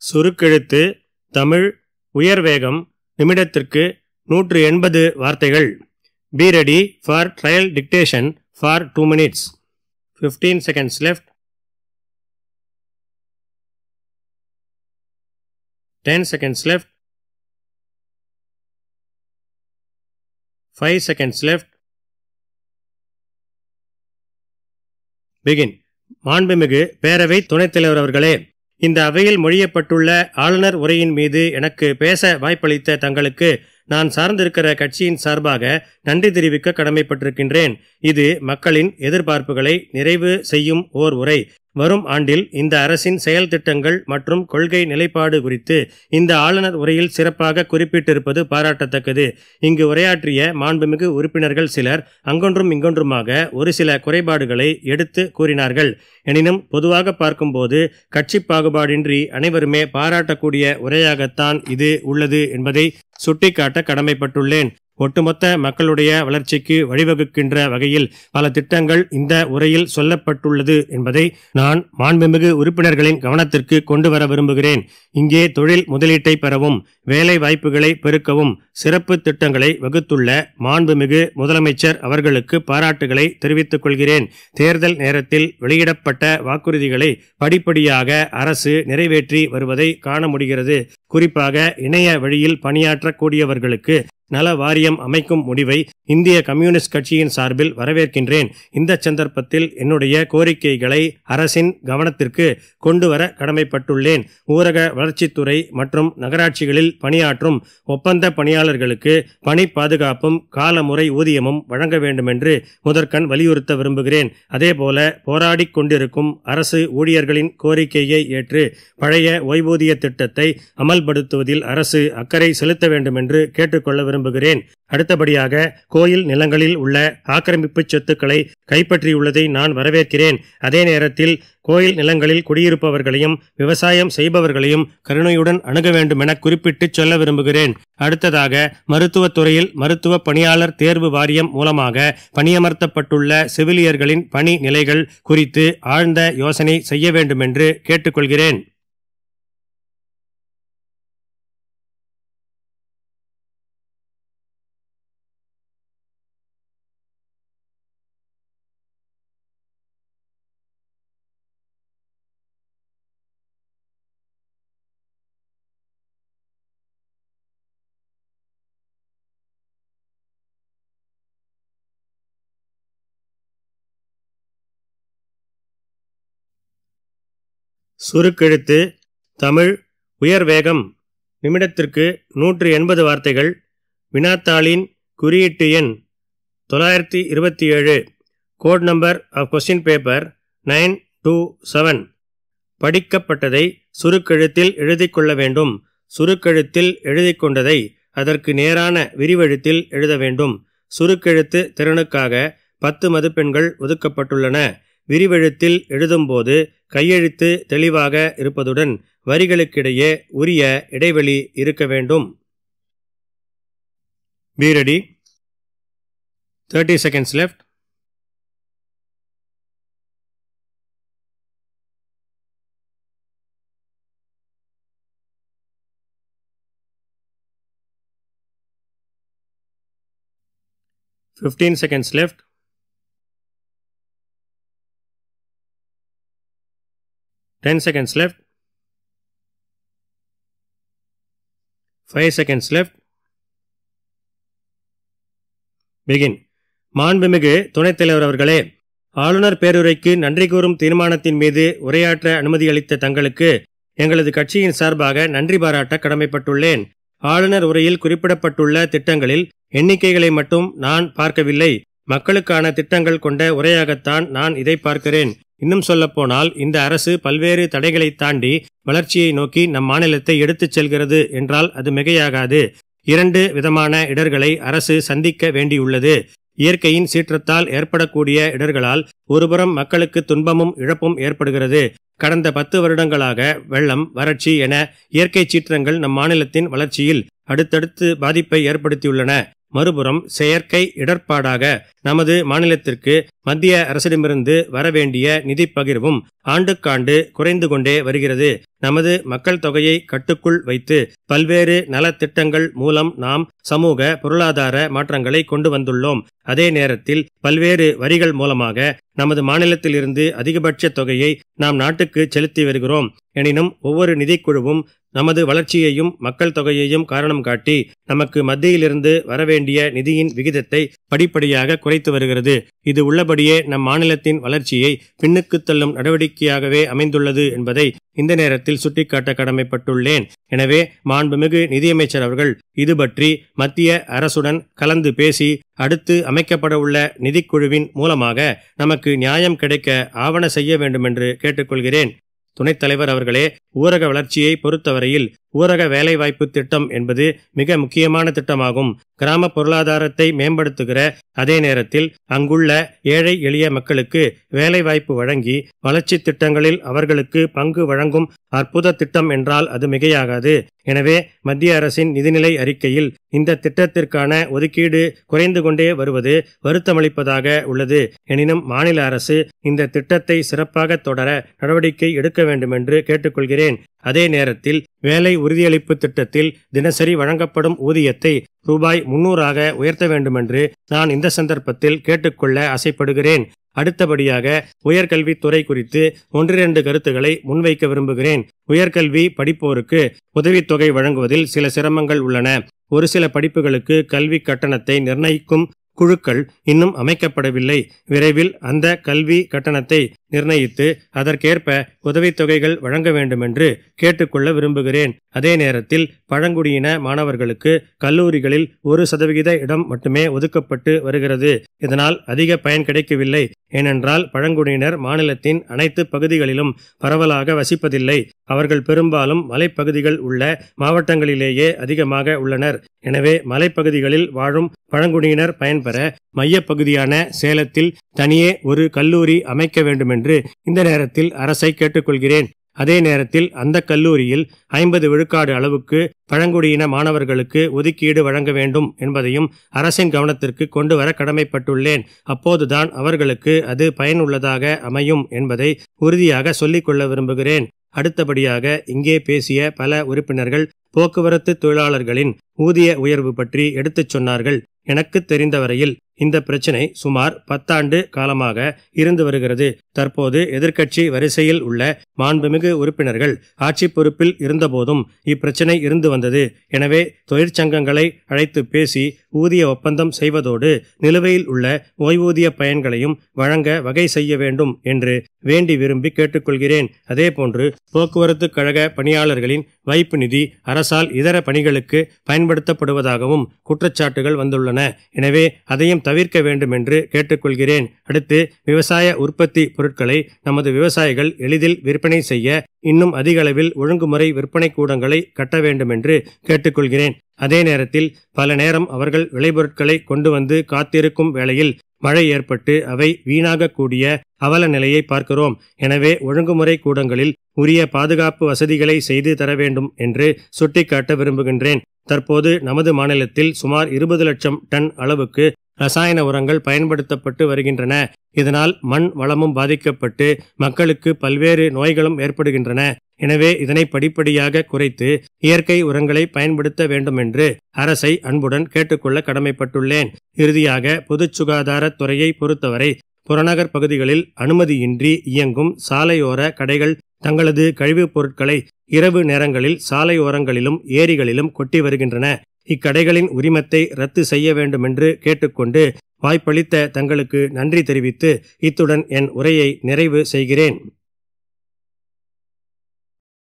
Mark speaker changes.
Speaker 1: சுருக்கெழுத்து தமிழ் உயர்வேகம் நிமிடத்திற்கு 180 வார்த்தைகள். Be ready for trial dictation for 2 minutes. 15 seconds left. 10 seconds left. 5 seconds left. Begin. மாண்புமிகு பேரவை துணைத் தலைவர் அவர்களே, இந்த அவையில் மொழியப்பட்டுள்ள ஆளுநர் உரையின் மீது எனக்கு பேச வாய்ப்பளித்த தங்களுக்கு நான் சார்ந்திருக்கிற கட்சியின் சார்பாக நன்றி தெரிவிக்க கடமைப்பட்டிருக்கின்றேன். இது மக்களின் எதிர்பார்ப்புகளை நிறைவு செய்யும் ஓர் உரை. வரும் ஆண்டில் இந்த அரசின் செயல் திட்டங்கள் மற்றும் கொள்கை நிலைப்பாடு குறித்து இந்த ஆளுநர் உரையில் சிறப்பாக குறிப்பிட்டிருப்பது பாராட்டத்தக்கது. இங்கு உரையாற்றிய மாண்புமிகு உறுப்பினர்கள் சிலர் அங்கொன்றும் இங்கொன்றுமாக ஒரு சில குறைபாடுகளை எடுத்து கூறினார்கள். எனினும் பொதுவாக பார்க்கும்போது கட்சி பாகுபாடின்றி அனைவருமே பாராட்டக்கூடிய உரையாகத்தான் இது உள்ளது என்பதை சுட்டிக்காட்ட கடமைப்பட்டுள்ளேன். ஒட்டுமொத்த மக்களுடைய வளர்ச்சிக்கு வழிவகுக்கின்ற வகையில் பல திட்டங்கள் இந்த உரையில் சொல்லப்பட்டுள்ளது என்பதை நான் மாண்புமிகு உறுப்பினர்களின் கவனத்திற்கு கொண்டு வர விரும்புகிறேன். இங்கே தொழில் முதலீட்டை பெறவும் வேலை வாய்ப்புகளை பெருக்கவும் சிறப்பு திட்டங்களை வகுத்துள்ள மாண்புமிகு முதலமைச்சர் அவர்களுக்கு பாராட்டுகளை தெரிவித்துக் கொள்கிறேன். தேர்தல் நேரத்தில் வெளியிடப்பட்ட வாக்குறுதிகளை படிப்படியாக அரசு நிறைவேற்றி வருவதை காண முடிகிறது. குறிப்பாக இணைய வழியில் பணியாற்றக்கூடியவர்களுக்கு நல வாரியம் அமைக்கும் முடிவை இந்திய கம்யூனிஸ்ட் கட்சியின் சார்பில் வரவேற்கின்றேன். இந்த சந்தர்ப்பத்தில் என்னுடைய கோரிக்கைகளை அரசின் கவனத்திற்கு கொண்டு வர கடமைப்பட்டுள்ளேன். ஊரக வளர்ச்சித்துறை மற்றும் நகராட்சிகளில் பணியாற்றும் ஒப்பந்த பணியாளர்களுக்கு பணி பாதுகாப்பும் காலமுறை ஊதியமும் வழங்க வேண்டுமென்று முதற்கண் வலியுறுத்த விரும்புகிறேன். அதேபோல போராடி கொண்டிருக்கும் அரசு ஊழியர்களின் கோரிக்கையை ஏற்று பழைய ஓய்வூதிய திட்டத்தை அமல்படுத்துவதில் அரசு அக்கறை செலுத்த வேண்டுமென்று கேட்டுக்கொள்ள விரும்புகிறேன். அடுத்தபடியாக கோயில் நிலங்களில் உள்ள ஆக்கிரமிப்பு சொத்துக்களை கைப்பற்றியுள்ளதை நான் வரவேற்கிறேன். அதே நேரத்தில் கோயில் நிலங்களில் குடியிருப்பவர்களையும் விவசாயம் செய்பவர்களையும் கருணையுடன் அணுக வேண்டும் என குறிப்பிட்டு சொல்ல விரும்புகிறேன். அடுத்ததாக மருத்துவத்துறையில் மருத்துவ பணியாளர் தேர்வு வாரியம் மூலமாக பணியமர்த்தப்பட்டுள்ள செவிலியர்களின் பணி நிலைகள் குறித்து ஆழ்ந்த யோசனை செய்ய வேண்டும் என்று கேட்டுக்கொள்கிறேன். சுருக்கெழுத்து தமிழ் உயர்வேகம் நிமிடத்திற்கு 180 வார்த்தைகள். வினாத்தாளின் குறியீட்டு எண் 927. Code number of question paper 927. படிக்கப்பட்டதை சுருக்கெழுத்தில் எழுதி கொள்ள வேண்டும். சுருக்கெழுத்தில் எழுதி கொண்டதை அதற்கு நேரான விரிவெழுத்தில் எழுத வேண்டும். சுருக்கெழுத்து திறனுக்காக 10 மதிப்பெண்கள் ஒதுக்கப்பட்டுள்ளன. விரிவெழுத்தில் எழுதும்போது கையெழுத்து தெளிவாக இருப்பதுடன் வரிகளுக்கிடையே உரிய இடைவெளி இருக்க வேண்டும். Be ready. 30 seconds left. 15 seconds left. 10 seconds left. 5 seconds left. Begin. மாண்புமிகு துணைத் தலைவர் அவர்களே, ஆளுநர் பேருரைக்கு நன்றி கூறும் தீர்மானத்தின் மீது உரையாற்ற அனுமதியளித்த தங்களுக்கு எங்களது கட்சியின் சார்பாக நன்றி பாராட்ட கடமைப்பட்டுள்ளேன். ஆளுநர் உரையில் குறிப்பிடப்பட்டுள்ள திட்டங்களில் எண்ணிக்கைகளை மட்டும் நான் பார்க்கவில்லை. மக்களுக்கான திட்டங்கள் கொண்ட உரையாகத்தான் நான் இதை பார்க்கிறேன். இன்னும் சொல்லப்போனால் இந்த அரசு பல்வேறு தடைகளை தாண்டி வளர்ச்சியை நோக்கி நம் மாநிலத்தை எடுத்துச் செல்கிறது என்றால் அது மிகையாகாது. 2 விதமான இடர்களை அரசு சந்திக்க வேண்டியுள்ளது. இயற்கையின் சீற்றத்தால் ஏற்படக்கூடிய இடர்களால் ஒருபுறம் மக்களுக்கு துன்பமும் இழப்பும் ஏற்படுகிறது. கடந்த 10 வருடங்களாக வெள்ளம், வறட்சி என இயற்கை சீற்றங்கள் நம் மாநிலத்தின் வளர்ச்சியில் அடுத்தடுத்து பாதிப்பை ஏற்படுத்தியுள்ளன. மறுபுறம் செயற்கை இடர்பாடாக நமது மாநிலத்திற்கு மத்திய அரசிடமிருந்து வரவேண்டிய நிதி பகிர்வும் ஆண்டுக்காண்டு குறைந்து கொண்டே வருகிறது. நமது மக்கள் தொகையை கட்டுக்குள் வைத்து பல்வேறு நலத்திட்டங்கள் மூலம் நாம் சமூக பொருளாதார மாற்றங்களை கொண்டு வந்துள்ளோம். அதே நேரத்தில் பல்வேறு வரிகள் மூலமாக நமது மாநிலத்திலிருந்து அதிகபட்ச தொகையை நாம் நாட்டுக்கு செலுத்தி வருகிறோம். எனினும் ஒவ்வொரு நிதிக்குழுவும் நமது வளர்ச்சியையும் மக்கள் தொகையையும் காரணம் காட்டி நமக்கு மத்தியிலிருந்து வரவேண்டிய நிதியின் விகிதத்தை படிப்படியாக குறைத்து வருகிறது. இது உள்ளபடியே நம் மாநிலத்தின் வளர்ச்சியை பின்னுக்கு தள்ளும் நடவடிக்கையாகவே அமைந்துள்ளது என்பதை இந்த நேரத்தில் சுட்டிக்காட்ட கடமைப்பட்டுள்ளேன். எனவே மாண்புமிகு நிதியமைச்சர் அவர்கள் இது பற்றி மத்திய அரசுடன் கலந்து பேசி அடுத்து அமைக்கப்பட உள்ள நிதிக்குழுவின் மூலமாக நமக்கு நியாயம் கிடைக்க ஆவண செய்ய வேண்டும் என்று கேட்டுக்கொள்கிறேன். துணைத் தலைவர் அவர்களே, ஊரக வளர்ச்சியை பொறுத்தவரையில் ஊரக வேலைவாய்ப்பு திட்டம் என்பது மிக முக்கியமான திட்டமாகும். கிராம பொருளாதாரத்தை மேம்படுத்துகிற அதே நேரத்தில் அங்குள்ள ஏழை எளிய மக்களுக்கு வேலைவாய்ப்பு வழங்கி வளர்ச்சி திட்டங்களில் அவர்களுக்கு பங்கு வழங்கும் அற்புத திட்டம் என்றால் அது மிகையாகாது. எனவே மத்திய அரசின் நிதிநிலை அறிக்கையில் இந்த திட்டத்திற்கான ஒதுக்கீடு குறைந்து கொண்டே வருவது வருத்தமளிப்பதாக உள்ளது. எனினும் மாநில அரசு இந்த திட்டத்தை சிறப்பாக தொடர நடவடிக்கை எடுக்க வேண்டும் என்று கேட்டுக்கொள்கிறேன். அதே நேரத்தில் வேலை உறுதியளிப்பு திட்டத்தில் தினசரி வழங்கப்படும் ஊதியத்தை ரூபாய் 300ஆக உயர்த்த வேண்டுமென்று நான் இந்த சந்தர்ப்பத்தில் கேட்டுக்கொள்ள ஆசைப்படுகிறேன். அடுத்தபடியாக உயர்கல்வித்துறை குறித்து 1-2 கருத்துக்களை முன்வைக்க விரும்புகிறேன். உயர்கல்வி படிப்போருக்கு உதவித்தொகை வழங்குவதில் சில சிரமங்கள் உள்ளன. ஒரு சில படிப்புகளுக்கு கல்வி கட்டணத்தை நிர்ணயிக்கும் குழுக்கள் இன்னும் அமைக்கப்படவில்லை. விரைவில் அந்த கல்வி கட்டணத்தை நிர்ணயித்து அதற்கேற்ப உதவித்தொகைகள் வழங்க வேண்டும் என்று கேட்டுக்கொள்ள விரும்புகிறேன். அதே நேரத்தில் பழங்குடியின மாணவர்களுக்கு கல்லூரிகளில் 1% இடம் மட்டுமே ஒதுக்கப்பட்டு வருகிறது. இதனால் அதிக பயன் கிடைக்கவில்லை. ஏனென்றால் பழங்குடியினர் மாநிலத்தின் அனைத்து பகுதிகளிலும் பரவலாக வசிப்பதில்லை. அவர்கள் பெரும்பாலும் மலைப்பகுதிகள் உள்ள மாவட்டங்களிலேயே அதிகமாக உள்ளனர். எனவே மலைப்பகுதிகளில் வாழும் பழங்குடியினர் பயன்பெற மையப்பகுதியான சேலத்தில் தனியே ஒரு கல்லூரி அமைக்க வேண்டுமென்று இந்த நேரத்தில் அரசை கேட்டுக்கொள்கிறேன். அதே நேரத்தில் அந்த கல்லூரியில் 50 விழுக்காடு அளவுக்கு பழங்குடியின மாணவர்களுக்கு ஒதுக்கீடு வழங்க வேண்டும் என்பதையும் அரசின் கவனத்திற்கு கொண்டு வர கடமைப்பட்டுள்ளேன். அப்போதுதான் அவர்களுக்கு அது பயனுள்ளதாக அமையும் என்பதை உறுதியாக சொல்லிக்கொள்ள விரும்புகிறேன். அடுத்தபடியாக இங்கே பேசிய பல உறுப்பினர்கள் போக்குவரத்து தொழிலாளர்களின் ஊதிய உயர்வு பற்றி எடுத்துச் சொன்னார்கள். எனக்கு தெரிந்தவரையில் இந்த பிரச்சினை சுமார் 10 ஆண்டு காலமாக இருந்து வருகிறது. தற்போது எதிர்க்கட்சி வரிசையில் உள்ள மாண்புமிகு உறுப்பினர்கள் ஆட்சி பொறுப்பில் இருந்தபோதும் இப்பிரச்சினை இருந்து வந்தது. எனவே தொழிற்சங்கங்களை அழைத்து பேசி ஊதிய ஒப்பந்தம் செய்வதோடு நிலுவையில் உள்ள ஓய்வூதிய பயன்களையும் வழங்க வகை செய்ய வேண்டும் என்று வேண்டி விரும்பி கேட்டுக்கொள்கிறேன். அதேபோன்று போக்குவரத்து கழக பணியாளர்களின் வைப்பு நிதி அரசால் இதர பணிகளுக்கு பயன்படுத்தப்படுவதாகவும் குற்றச்சாட்டுகள் வந்துள்ளன. எனவே அதையும் தவிர்க்க வேண்டும் என்று கேட்டுக்கொள்கிறேன். அடுத்து விவசாய உற்பத்தி பொருட்களை நமது விவசாயிகள் எளிதில் விற்பனை செய்ய இன்னும் அதிக அளவில் ஒழுங்குமுறை விற்பனை கூடங்களை கட்ட வேண்டும் என்று கேட்டுக்கொள்கிறேன். அதே நேரத்தில் பல நேரம் அவர்கள் விளைபொருட்களை கொண்டு வந்து காத்திருக்கும் வேளையில் மழை ஏற்பட்டு அவை வீணாகக்கூடிய அவல நிலையை பார்க்கிறோம். எனவே ஒழுங்குமுறை கூடங்களில் உரிய பாதுகாப்பு வசதிகளை செய்து தர வேண்டும் என்று சுட்டிக்காட்ட விரும்புகின்றேன். தற்போது நமது மாநிலத்தில் சுமார் 20 லட்சம் டன் அளவுக்கு ரசாயன உரங்கள் பயன்படுத்தப்பட்டு வருகின்றன. இதனால் மண் வளமும் பாதிக்கப்பட்டு மக்களுக்கு பல்வேறு நோய்களும் ஏற்படுகின்றன. எனவே இதனை படிப்படியாக குறைத்து இயற்கை உரங்களை பயன்படுத்த வேண்டும் என்று அரசை அன்புடன் கேட்டுக்கொள்ள கடமைப்பட்டுள்ளேன். இறுதியாக பொது சுகாதார துறையை பொறுத்தவரை புறநகர் பகுதிகளில் அனுமதியின்றி இயங்கும் சாலையோர கடைகள் தங்களது கழிவுப் பொருட்களை இரவு நேரங்களில் சாலையோரங்களிலும் ஏரிகளிலும் கொட்டி வருகின்றன. இக்கடைகளின் உரிமத்தை ரத்து செய்ய வேண்டும் என்று கேட்டுக்கொண்டு வாய்ப்பளித்த தங்களுக்கு நன்றி தெரிவித்து இத்துடன் என் உரையை நிறைவு செய்கிறேன்.